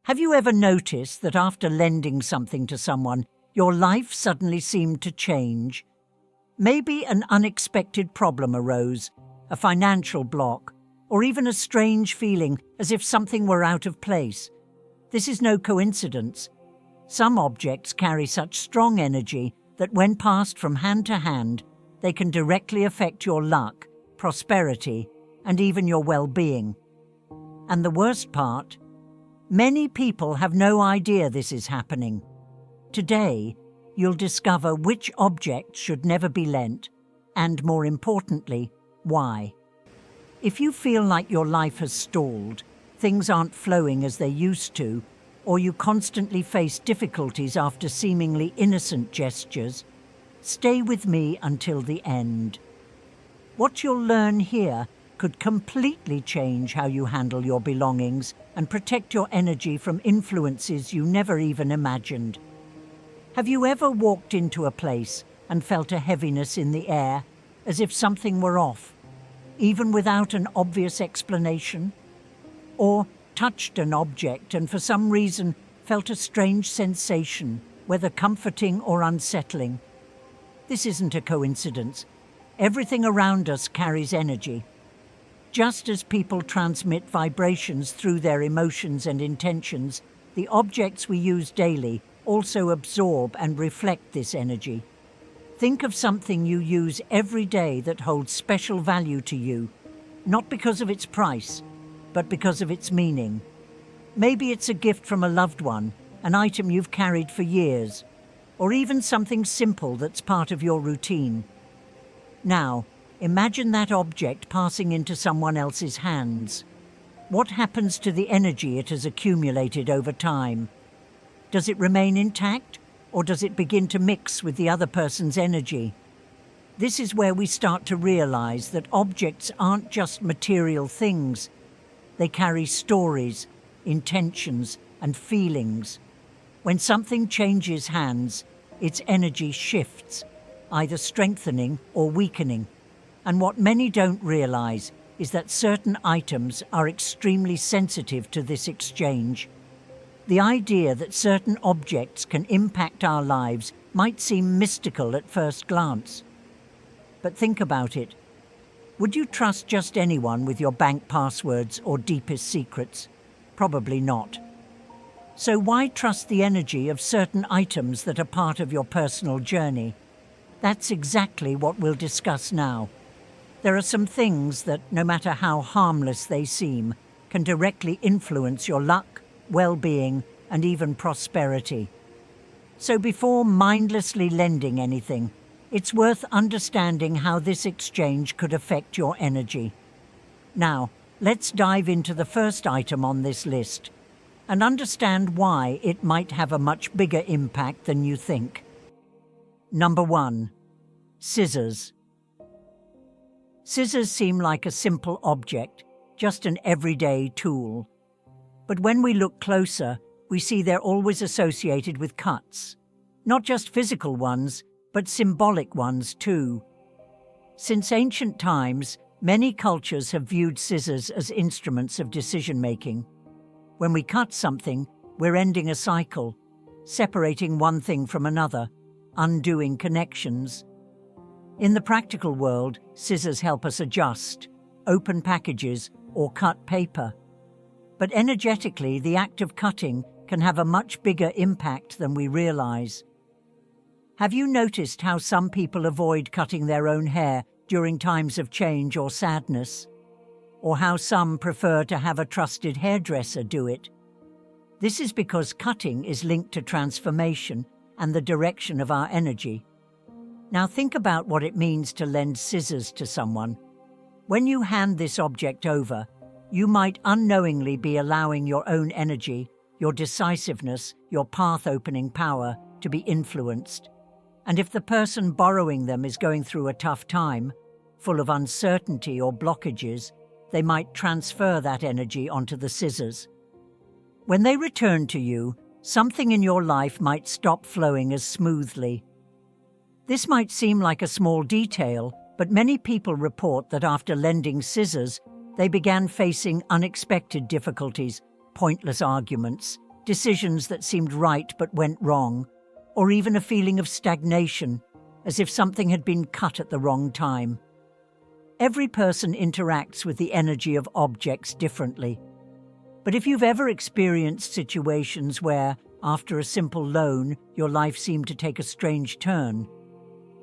Have you ever noticed that after lending something to someone, your life suddenly seemed to change? Maybe an unexpected problem arose, a financial block, or even a strange feeling as if something were out of place. This is no coincidence. Some objects carry such strong energy that when passed from hand to hand, they can directly affect your luck, prosperity, and even your well-being. And the worst part? Many people have no idea this is happening. Today, you'll discover which objects should never be lent, and more importantly, why. If you feel like your life has stalled, things aren't flowing as they used to, or you constantly face difficulties after seemingly innocent gestures, stay with me until the end. What you'll learn here could completely change how you handle your belongings and protect your energy from influences you never even imagined. Have you ever walked into a place and felt a heaviness in the air, as if something were off, even without an obvious explanation? Or touched an object and for some reason felt a strange sensation, whether comforting or unsettling? This isn't a coincidence. Everything around us carries energy. Just as people transmit vibrations through their emotions and intentions, the objects we use daily also absorb and reflect this energy. Think of something you use every day that holds special value to you, not because of its price, but because of its meaning. Maybe it's a gift from a loved one, an item you've carried for years, or even something simple that's part of your routine. Now, imagine that object passing into someone else's hands. What happens to the energy it has accumulated over time? Does it remain intact, or does it begin to mix with the other person's energy? This is where we start to realize that objects aren't just material things. They carry stories, intentions, and feelings. When something changes hands, its energy shifts, either strengthening or weakening. And what many don't realize is that certain items are extremely sensitive to this exchange. The idea that certain objects can impact our lives might seem mystical at first glance. But think about it. Would you trust just anyone with your bank passwords or deepest secrets? Probably not. So why trust the energy of certain items that are part of your personal journey? That's exactly what we'll discuss now. There are some things that, no matter how harmless they seem, can directly influence your luck, well-being, and even prosperity. So before mindlessly lending anything, it's worth understanding how this exchange could affect your energy. Now, let's dive into the first item on this list and understand why it might have a much bigger impact than you think. Number 1. Scissors. Scissors seem like a simple object, just an everyday tool. But when we look closer, we see they're always associated with cuts. Not just physical ones, but symbolic ones too. Since ancient times, many cultures have viewed scissors as instruments of decision-making. When we cut something, we're ending a cycle, separating one thing from another, undoing connections. In the practical world, scissors help us adjust, open packages, or cut paper. But energetically, the act of cutting can have a much bigger impact than we realize. Have you noticed how some people avoid cutting their own hair during times of change or sadness? Or how some prefer to have a trusted hairdresser do it? This is because cutting is linked to transformation and the direction of our energy. Now think about what it means to lend scissors to someone. When you hand this object over, you might unknowingly be allowing your own energy, your decisiveness, your path-opening power to be influenced. And if the person borrowing them is going through a tough time, full of uncertainty or blockages, they might transfer that energy onto the scissors. When they return to you, something in your life might stop flowing as smoothly. This might seem like a small detail, but many people report that after lending scissors, they began facing unexpected difficulties, pointless arguments, decisions that seemed right but went wrong, or even a feeling of stagnation, as if something had been cut at the wrong time. Every person interacts with the energy of objects differently. But if you've ever experienced situations where, after a simple loan, your life seemed to take a strange turn,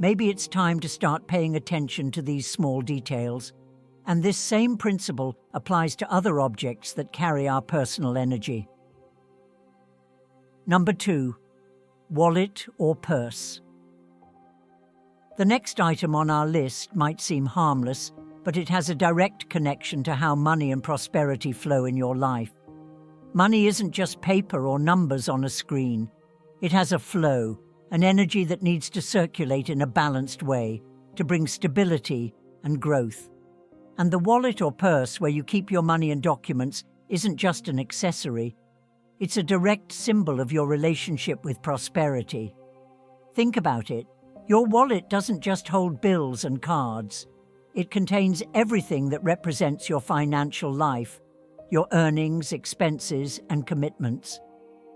maybe it's time to start paying attention to these small details. And this same principle applies to other objects that carry our personal energy. Number 2. Wallet or purse. The next item on our list might seem harmless, but it has a direct connection to how money and prosperity flow in your life. Money isn't just paper or numbers on a screen. It has a flow, an energy that needs to circulate in a balanced way to bring stability and growth. And the wallet or purse where you keep your money and documents isn't just an accessory. It's a direct symbol of your relationship with prosperity. Think about it. Your wallet doesn't just hold bills and cards. It contains everything that represents your financial life, your earnings, expenses, and commitments.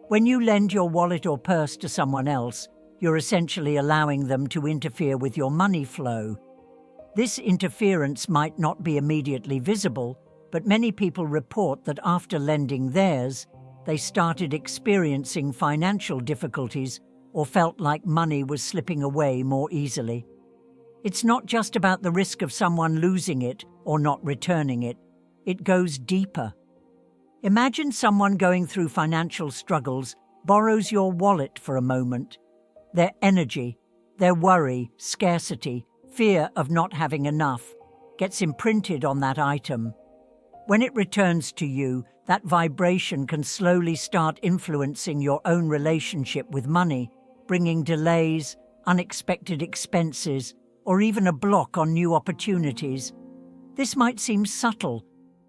When you lend your wallet or purse to someone else, you're essentially allowing them to interfere with your money flow. This interference might not be immediately visible, but many people report that after lending theirs, they started experiencing financial difficulties or felt like money was slipping away more easily. It's not just about the risk of someone losing it or not returning it. It goes deeper. Imagine someone going through financial struggles borrows your wallet for a moment. Their energy, their worry, scarcity, fear of not having enough gets imprinted on that item. When it returns to you, that vibration can slowly start influencing your own relationship with money, bringing delays, unexpected expenses, or even a block on new opportunities. This might seem subtle,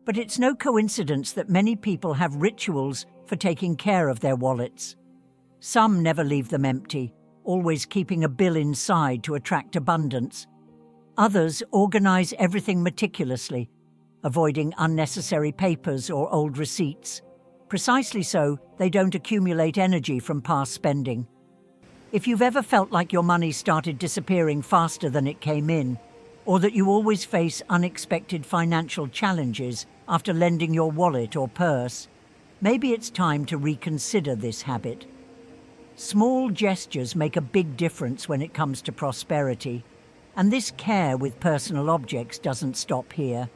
but it's no coincidence that many people have rituals for taking care of their wallets. Some never leave them empty, always keeping a bill inside to attract abundance. Others organize everything meticulously, avoiding unnecessary papers or old receipts. Precisely so, they don't accumulate energy from past spending. If you've ever felt like your money started disappearing faster than it came in, or that you always face unexpected financial challenges after lending your wallet or purse, maybe it's time to reconsider this habit. Small gestures make a big difference when it comes to prosperity, and this care with personal objects doesn't stop here.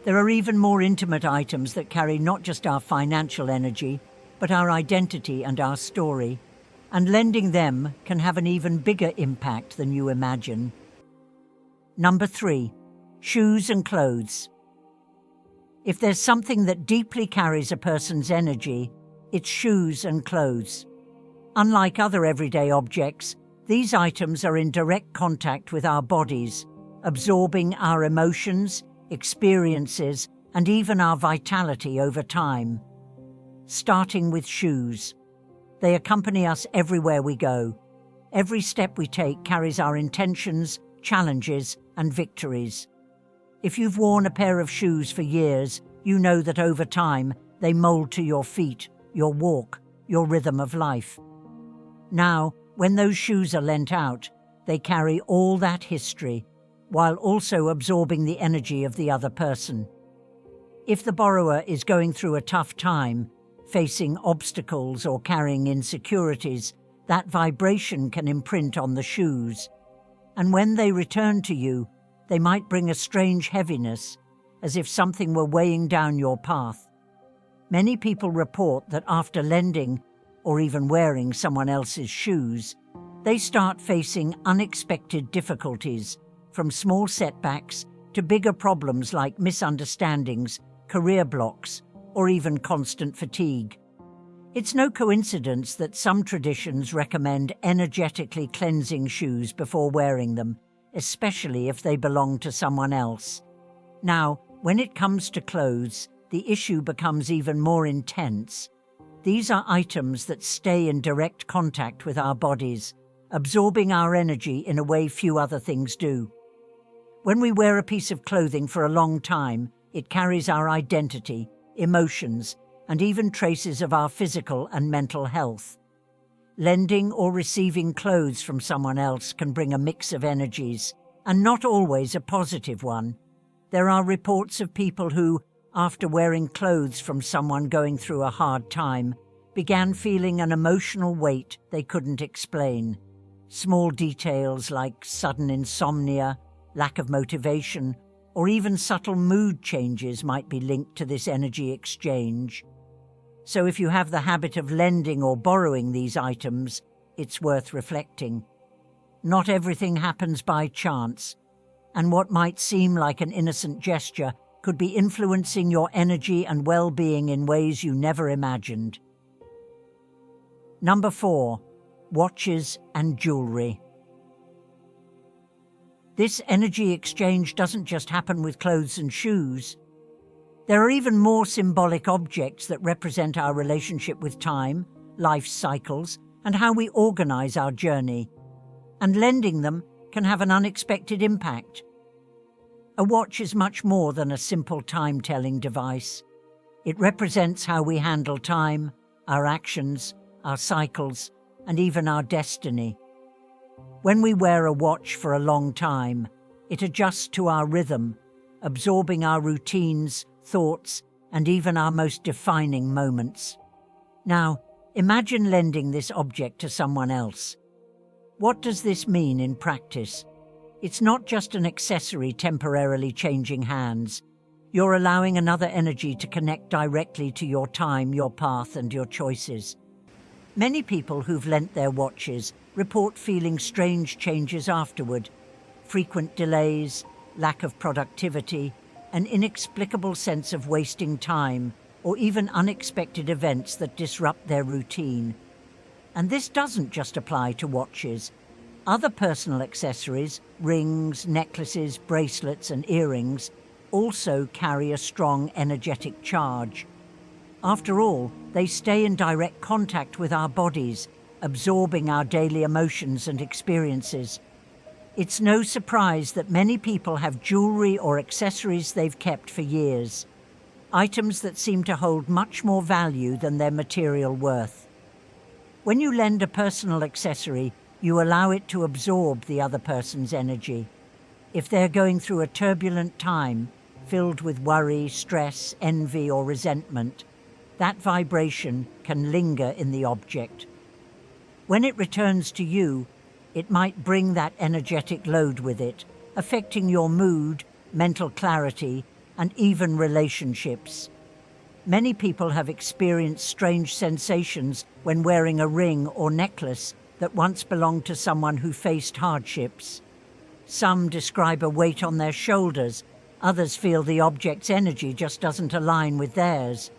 There are even more intimate items that carry not just our financial energy, but our identity and our story, and lending them can have an even bigger impact than you imagine. Number 3, shoes and clothes. If there's something that deeply carries a person's energy, it's shoes and clothes. Unlike other everyday objects, these items are in direct contact with our bodies, absorbing our emotions, experiences, and even our vitality over time. Starting with shoes. They accompany us everywhere we go. Every step we take carries our intentions, challenges, and victories. If you've worn a pair of shoes for years, you know that over time they mold to your feet, your walk, your rhythm of life. Now, when those shoes are lent out, they carry all that history, while also absorbing the energy of the other person. If the borrower is going through a tough time, facing obstacles or carrying insecurities, that vibration can imprint on the shoes. And when they return to you, they might bring a strange heaviness, as if something were weighing down your path. Many people report that after lending, or even wearing someone else's shoes, they start facing unexpected difficulties, from small setbacks to bigger problems like misunderstandings, career blocks, or even constant fatigue. It's no coincidence that some traditions recommend energetically cleansing shoes before wearing them, especially if they belong to someone else. Now, when it comes to clothes, the issue becomes even more intense. These are items that stay in direct contact with our bodies, absorbing our energy in a way few other things do. When we wear a piece of clothing for a long time, it carries our identity, emotions, and even traces of our physical and mental health. Lending or receiving clothes from someone else can bring a mix of energies, and not always a positive one. There are reports of people who, after wearing clothes from someone going through a hard time, began feeling an emotional weight they couldn't explain. Small details like sudden insomnia, lack of motivation, or even subtle mood changes might be linked to this energy exchange. So if you have the habit of lending or borrowing these items, it's worth reflecting. Not everything happens by chance, and what might seem like an innocent gesture could be influencing your energy and well-being in ways you never imagined. Number 4. Watches and jewelry. This energy exchange doesn't just happen with clothes and shoes. There are even more symbolic objects that represent our relationship with time, life cycles, and how we organize our journey. And lending them can have an unexpected impact. A watch is much more than a simple time-telling device. It represents how we handle time, our actions, our cycles, and even our destiny. When we wear a watch for a long time, it adjusts to our rhythm, absorbing our routines, thoughts, and even our most defining moments. Now, imagine lending this object to someone else. What does this mean in practice? It's not just an accessory temporarily changing hands. You're allowing another energy to connect directly to your time, your path, and your choices. Many people who've lent their watches report feeling strange changes afterward: frequent delays, lack of productivity, an inexplicable sense of wasting time, or even unexpected events that disrupt their routine. And this doesn't just apply to watches. Other personal accessories, rings, necklaces, bracelets, and earrings also carry a strong energetic charge. After all, they stay in direct contact with our bodies, absorbing our daily emotions and experiences. It's no surprise that many people have jewelry or accessories they've kept for years, items that seem to hold much more value than their material worth. When you lend a personal accessory, you allow it to absorb the other person's energy. If they're going through a turbulent time, filled with worry, stress, envy, or resentment, that vibration can linger in the object. When it returns to you, it might bring that energetic load with it, affecting your mood, mental clarity, and even relationships. Many people have experienced strange sensations when wearing a ring or necklace that once belonged to someone who faced hardships. Some describe a weight on their shoulders, others feel the object's energy just doesn't align with theirs.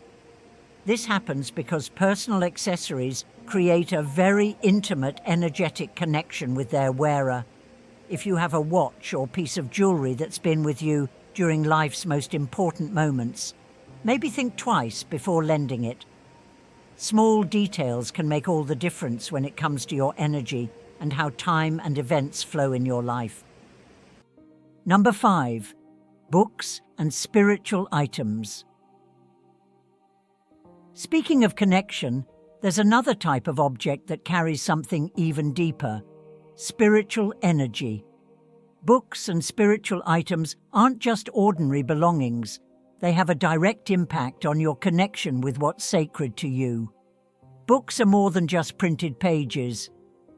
This happens because personal accessories create a very intimate energetic connection with their wearer. If you have a watch or piece of jewelry that's been with you during life's most important moments, maybe think twice before lending it. Small details can make all the difference when it comes to your energy and how time and events flow in your life. Number 5. Books and spiritual items. Speaking of connection, there's another type of object that carries something even deeper: spiritual energy. Books and spiritual items aren't just ordinary belongings. They have a direct impact on your connection with what's sacred to you. Books are more than just printed pages.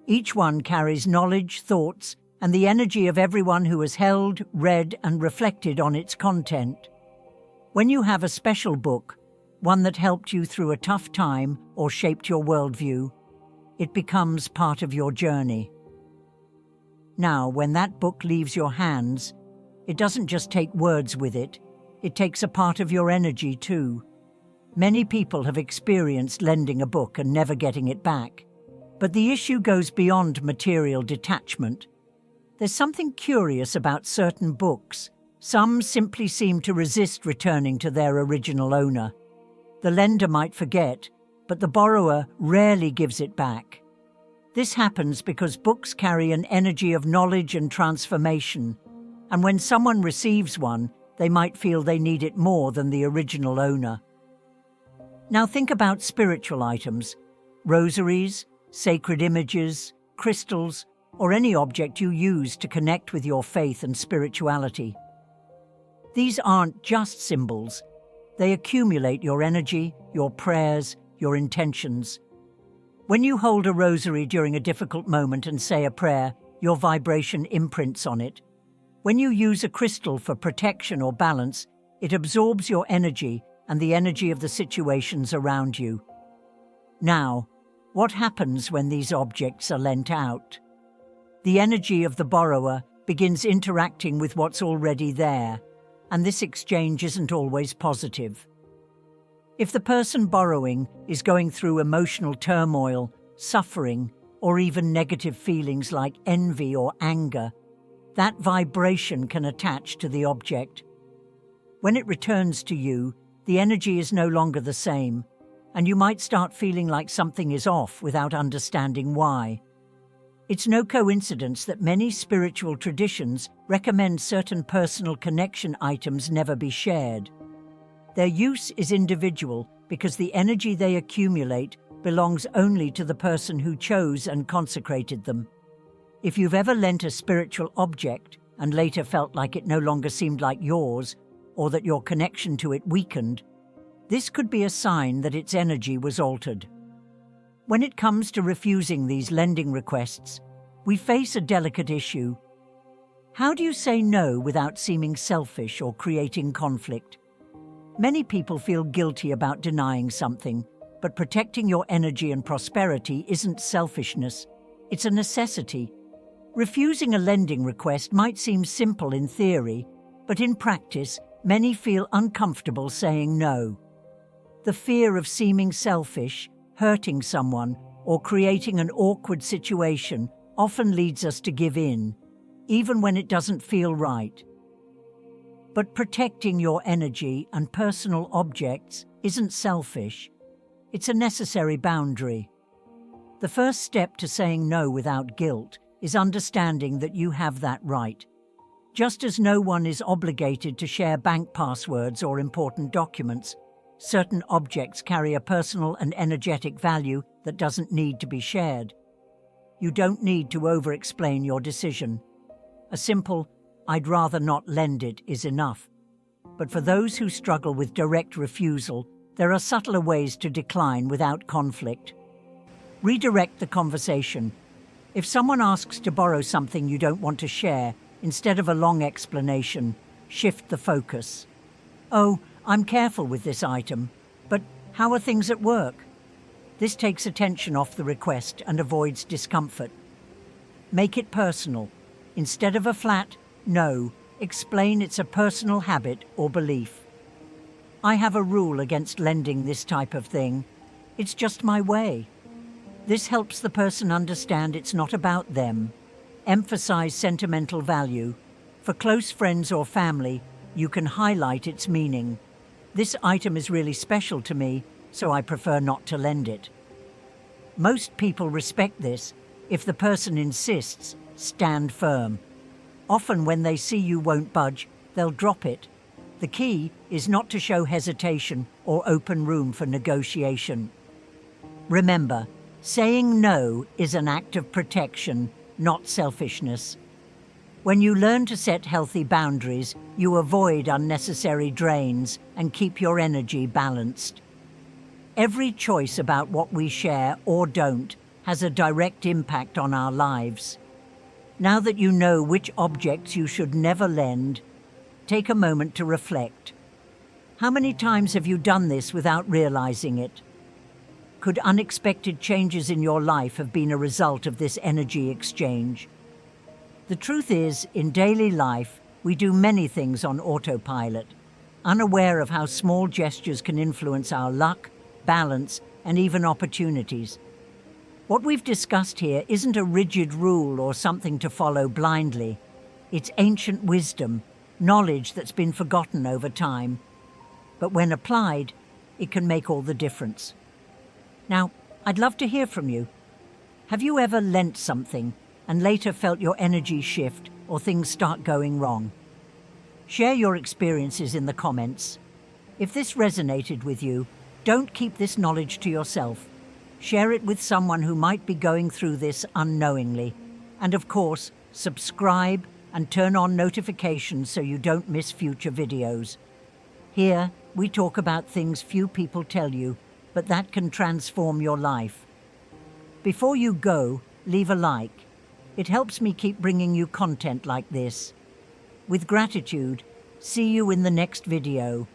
Each one carries knowledge, thoughts, and the energy of everyone who has held, read, and reflected on its content. When you have a special book, one that helped you through a tough time or shaped your worldview, it becomes part of your journey. Now, when that book leaves your hands, it doesn't just take words with it, it takes a part of your energy too. Many people have experienced lending a book and never getting it back. But the issue goes beyond material detachment. There's something curious about certain books. Some simply seem to resist returning to their original owner. The lender might forget, but the borrower rarely gives it back. This happens because books carry an energy of knowledge and transformation, and when someone receives one, they might feel they need it more than the original owner. Now think about spiritual items, rosaries, sacred images, crystals, or any object you use to connect with your faith and spirituality. These aren't just symbols. They accumulate your energy, your prayers, your intentions. When you hold a rosary during a difficult moment and say a prayer, your vibration imprints on it. When you use a crystal for protection or balance, it absorbs your energy and the energy of the situations around you. Now, what happens when these objects are lent out? The energy of the borrower begins interacting with what's already there, and this exchange isn't always positive. If the person borrowing is going through emotional turmoil, suffering, or even negative feelings like envy or anger, that vibration can attach to the object. When it returns to you, the energy is no longer the same, and you might start feeling like something is off without understanding why. It's no coincidence that many spiritual traditions recommend certain personal connection items never be shared. Their use is individual because the energy they accumulate belongs only to the person who chose and consecrated them. If you've ever lent a spiritual object and later felt like it no longer seemed like yours, or that your connection to it weakened, this could be a sign that its energy was altered. When it comes to refusing these lending requests, we face a delicate issue. How do you say no without seeming selfish or creating conflict? Many people feel guilty about denying something, but protecting your energy and prosperity isn't selfishness, it's a necessity. Refusing a lending request might seem simple in theory, but in practice, many feel uncomfortable saying no. The fear of seeming selfish, hurting someone, or creating an awkward situation often leads us to give in, even when it doesn't feel right. But protecting your energy and personal objects isn't selfish. It's a necessary boundary. The first step to saying no without guilt is understanding that you have that right. Just as no one is obligated to share bank passwords or important documents, certain objects carry a personal and energetic value that doesn't need to be shared. You don't need to over-explain your decision. A simple, "I'd rather not lend it," is enough. But for those who struggle with direct refusal, there are subtler ways to decline without conflict. Redirect the conversation. If someone asks to borrow something you don't want to share, instead of a long explanation, shift the focus. "Oh, I'm careful with this item, but how are things at work?" This takes attention off the request and avoids discomfort. Make it personal. Instead of a flat no, explain it's a personal habit or belief. "I have a rule against lending this type of thing. It's just my way." This helps the person understand it's not about them. Emphasize sentimental value. For close friends or family, you can highlight its meaning. "This item is really special to me, so I prefer not to lend it." Most people respect this. If the person insists, stand firm. Often when they see you won't budge, they'll drop it. The key is not to show hesitation or open room for negotiation. Remember, saying no is an act of protection, not selfishness. When you learn to set healthy boundaries, you avoid unnecessary drains and keep your energy balanced. Every choice about what we share or don't has a direct impact on our lives. Now that you know which objects you should never lend, take a moment to reflect. How many times have you done this without realizing it? Could unexpected changes in your life have been a result of this energy exchange? The truth is, in daily life, we do many things on autopilot, unaware of how small gestures can influence our luck, balance, and even opportunities. What we've discussed here isn't a rigid rule or something to follow blindly. It's ancient wisdom, knowledge that's been forgotten over time. But when applied, it can make all the difference. Now, I'd love to hear from you. Have you ever lent something and later felt your energy shift or things start going wrong? Share your experiences in the comments. If this resonated with you, Don't keep this knowledge to yourself. Share it with someone who might be going through this unknowingly. And of course, subscribe and turn on notifications so you don't miss future videos. Here, we talk about things few people tell you, but that can transform your life. Before you go, leave a like. It helps me keep bringing you content like this. With gratitude, see you in the next video.